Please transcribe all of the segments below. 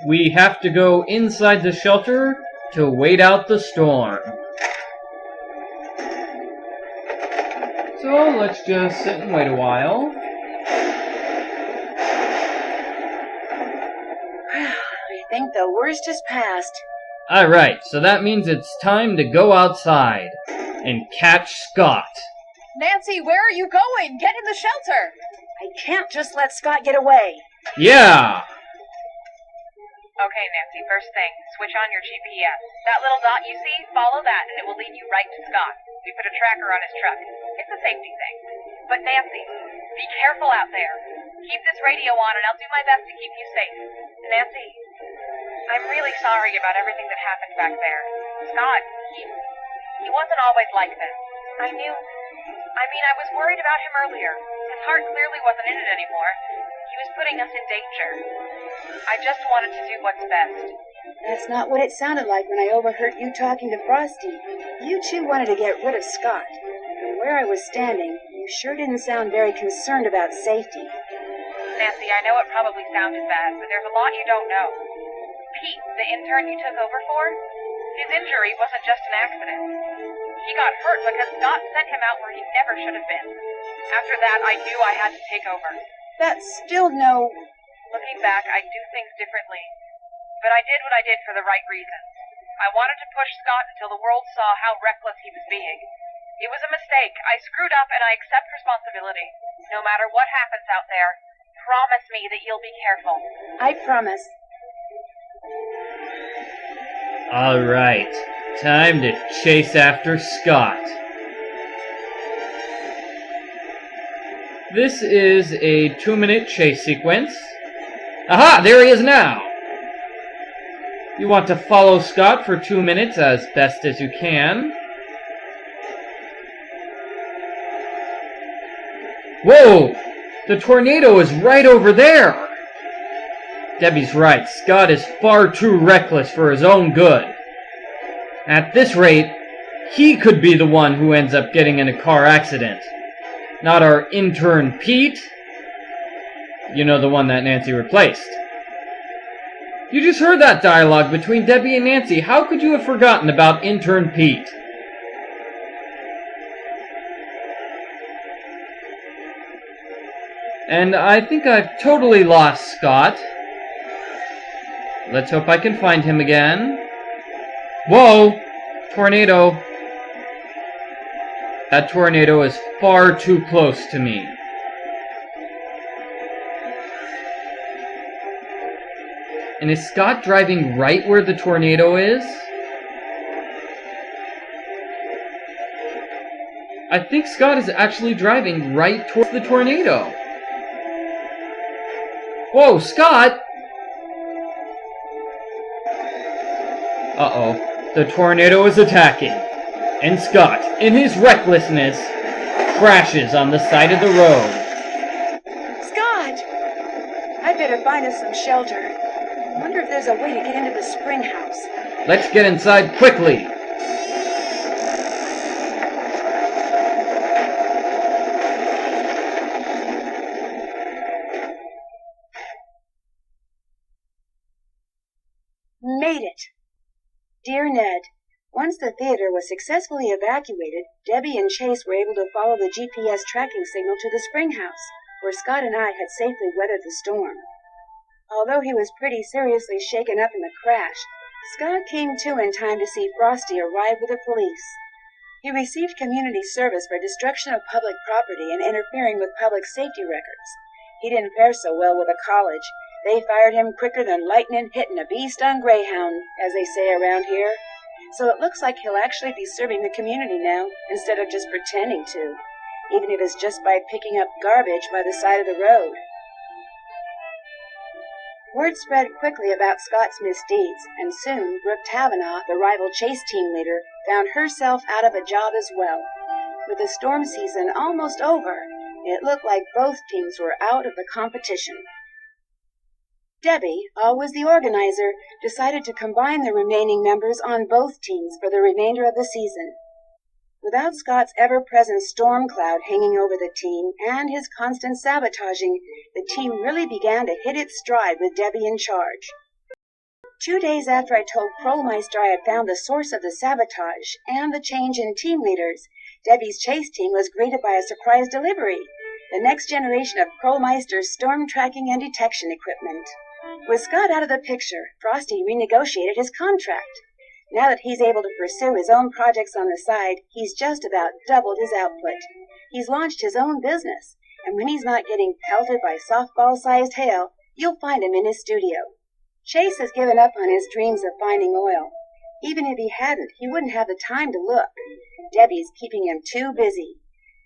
we have to go inside the shelter to wait out the storm. So let's just sit and wait a while. I think the worst is past. Alright, so that means it's time to go outside and catch Scott. Nancy, where are you going? Get in the shelter! I can't just let Scott get away. Yeah! Okay, Nancy, first thing, switch on your GPS. That little dot you see, follow that and it will lead you right to Scott. We put a tracker on his truck. It's a safety thing. But Nancy, be careful out there. Keep this radio on and I'll do my best to keep you safe. Nancy, I'm really sorry about everything that happened back there. Scott, he wasn't always like this. I was worried about him earlier. His heart clearly wasn't in it anymore. He was putting us in danger. I just wanted to do what's best. That's not what it sounded like when I overheard you talking to Frosty. You two wanted to get rid of Scott. From where I was standing, you sure didn't sound very concerned about safety. Nancy, I know it probably sounded bad, but there's a lot you don't know. Pete, the intern you took over for, his injury wasn't just an accident. He got hurt because Scott sent him out where he never should have been. After that, I knew I had to take over. That's still no... Looking back, I do things differently. But I did what I did for the right reasons. I wanted to push Scott until the world saw how reckless he was being. It was a mistake. I screwed up and I accept responsibility. No matter what happens out there, promise me that you'll be careful. I promise. Alright, time to chase after Scott. This is a 2-minute chase sequence. Aha! There he is now! You want to follow Scott for 2 minutes as best as you can. Whoa! The tornado is right over there! Debbie's right. Scott is far too reckless for his own good. At this rate, he could be the one who ends up getting in a car accident. Not our intern Pete. You know, the one that Nancy replaced. You just heard that dialogue between Debbie and Nancy. How could you have forgotten about intern Pete? And I think I've totally lost Scott. Let's hope I can find him again. Whoa! Tornado. That tornado is far too close to me. And is Scott driving right where the tornado is? I think Scott is actually driving right towards the tornado. Whoa, Scott! Uh-oh. The tornado is attacking. And Scott, in his recklessness, crashes on the side of the road. Scott! I better find us some shelter. I wonder if there's a way to get into the spring house. Let's get inside quickly. Made it! Dear Ned, once the theater was successfully evacuated, Debbie and Chase were able to follow the GPS tracking signal to the spring house, where Scott and I had safely weathered the storm. Although he was pretty seriously shaken up in the crash, Scott came to in time to see Frosty arrive with the police. He received community service for destruction of public property and interfering with public safety records. He didn't fare so well with the college. They fired him quicker than lightning hitting a bee-stung greyhound, as they say around here. So it looks like he'll actually be serving the community now, instead of just pretending to, even if it's just by picking up garbage by the side of the road. Word spread quickly about Scott's misdeeds, and soon Brooke Tavenaugh, the rival chase team leader, found herself out of a job as well. With the storm season almost over, it looked like both teams were out of the competition. Debbie, always the organizer, decided to combine the remaining members on both teams for the remainder of the season. Without Scott's ever-present storm cloud hanging over the team and his constant sabotaging, the team really began to hit its stride with Debbie in charge. 2 days after I told Krollmeister I had found the source of the sabotage and the change in team leaders, Debbie's chase team was greeted by a surprise delivery, the next generation of Krollmeister's storm tracking and detection equipment. With Scott out of the picture, Frosty renegotiated his contract. Now that he's able to pursue his own projects on the side, he's just about doubled his output. He's launched his own business, and when he's not getting pelted by softball-sized hail, you'll find him in his studio. Chase has given up on his dreams of finding oil. Even if he hadn't, he wouldn't have the time to look. Debbie's keeping him too busy.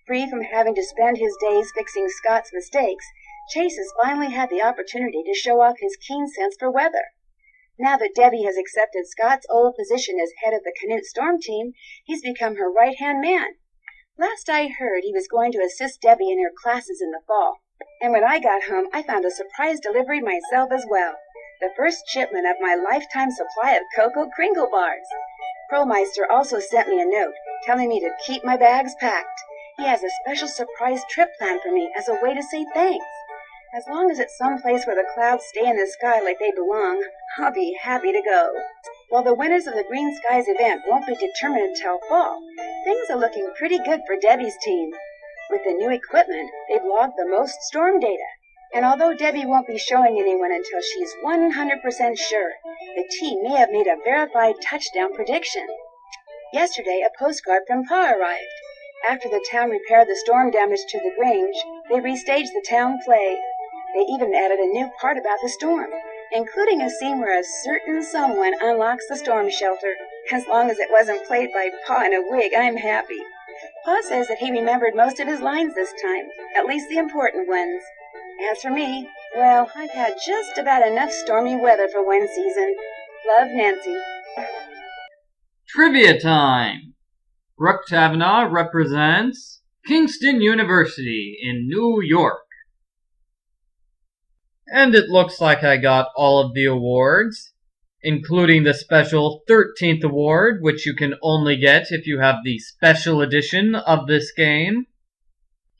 Free from having to spend his days fixing Scott's mistakes, Chase has finally had the opportunity to show off his keen sense for weather. Now that Debbie has accepted Scott's old position as head of the Canute Storm Team, he's become her right-hand man. Last I heard, he was going to assist Debbie in her classes in the fall. And when I got home, I found a surprise delivery myself as well. The first shipment of my lifetime supply of Cocoa Kringle bars. Krollmeister also sent me a note, telling me to keep my bags packed. He has a special surprise trip planned for me as a way to say thanks. As long as it's someplace where the clouds stay in the sky like they belong, I'll be happy to go. While the winners of the Green Skies event won't be determined until fall, things are looking pretty good for Debbie's team. With the new equipment, they've logged the most storm data. And although Debbie won't be showing anyone until she's 100% sure, the team may have made a verified touchdown prediction. Yesterday, a postcard from Pa arrived. After the town repaired the storm damage to the Grange, they restaged the town play. They even added a new part about the storm, including a scene where a certain someone unlocks the storm shelter. As long as it wasn't played by Pa in a wig, I'm happy. Pa says that he remembered most of his lines this time, at least the important ones. As for me, well, I've had just about enough stormy weather for one season. Love, Nancy. Trivia time! Brooke Tavenaugh represents Kingston University in New York. And it looks like I got all of the awards, including the special 13th award, which you can only get if you have the special edition of this game.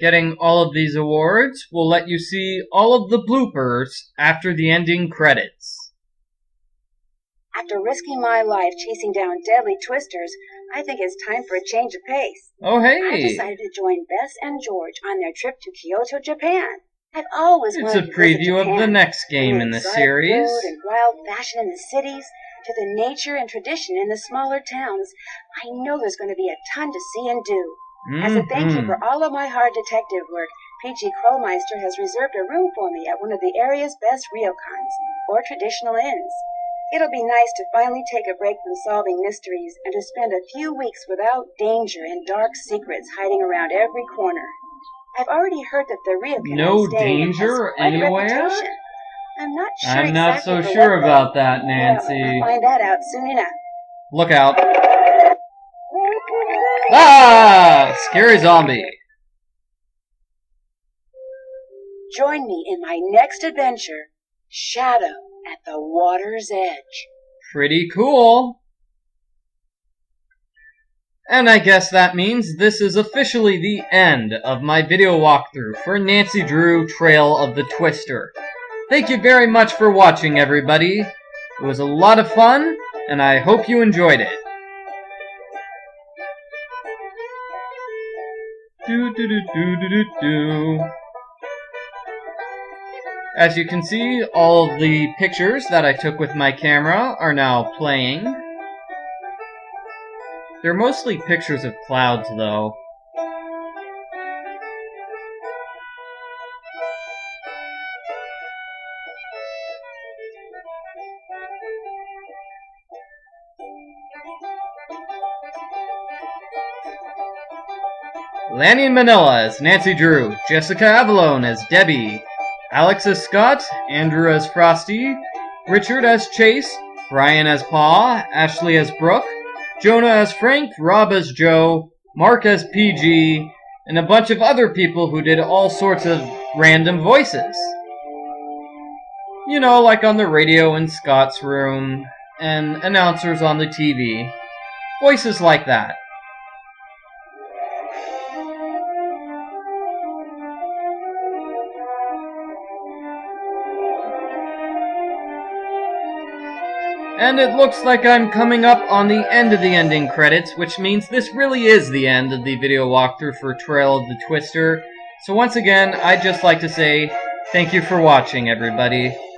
Getting all of these awards will let you see all of the bloopers after the ending credits. After risking my life chasing down deadly twisters, I think it's time for a change of pace. Oh, hey! I decided to join Bess and George on their trip to Kyoto, Japan. I've always It's wanted a to preview visit Japan. of the next game From in the exotic series. food and wild fashion in the cities, to the nature and tradition in the smaller towns, I know there's going to be a ton to see and do. As a thank you for all of my hard detective work, P.G. Krollmeister has reserved a room for me at one of the area's best ryokans, or traditional inns. It'll be nice to finally take a break from solving mysteries and to spend a few weeks without danger and dark secrets hiding around every corner. I've already heard that the ryokan No I'm staying in has danger quite a anywhere? reputation. I'm not sure I'm not exactly so for sure what, though. about that, Well, Nancy. I'll find that out soon enough. Look out. Ah! Scary zombie. Join me in my next adventure, Shadow at the Water's Edge. Pretty cool. And I guess that means this is officially the end of my video walkthrough for Nancy Drew Trail of the Twister. Thank you very much for watching, everybody. It was a lot of fun, and I hope you enjoyed it. As you can see, all of the pictures that I took with my camera are now playing. They're mostly pictures of clouds, though. Lanny in Manila as Nancy Drew, Jessica Avalone as Debbie, Alex as Scott, Andrew as Frosty, Richard as Chase, Brian as Pa, Ashley as Brooke, Jonah as Frank, Rob as Joe, Mark as PG, and a bunch of other people who did all sorts of random voices. You know, like on the radio in Scott's room, and announcers on the TV. Voices like that. And it looks like I'm coming up on the end of the ending credits, which means this really is the end of the video walkthrough for Trail of the Twister. So once again, I'd just like to say thank you for watching, everybody.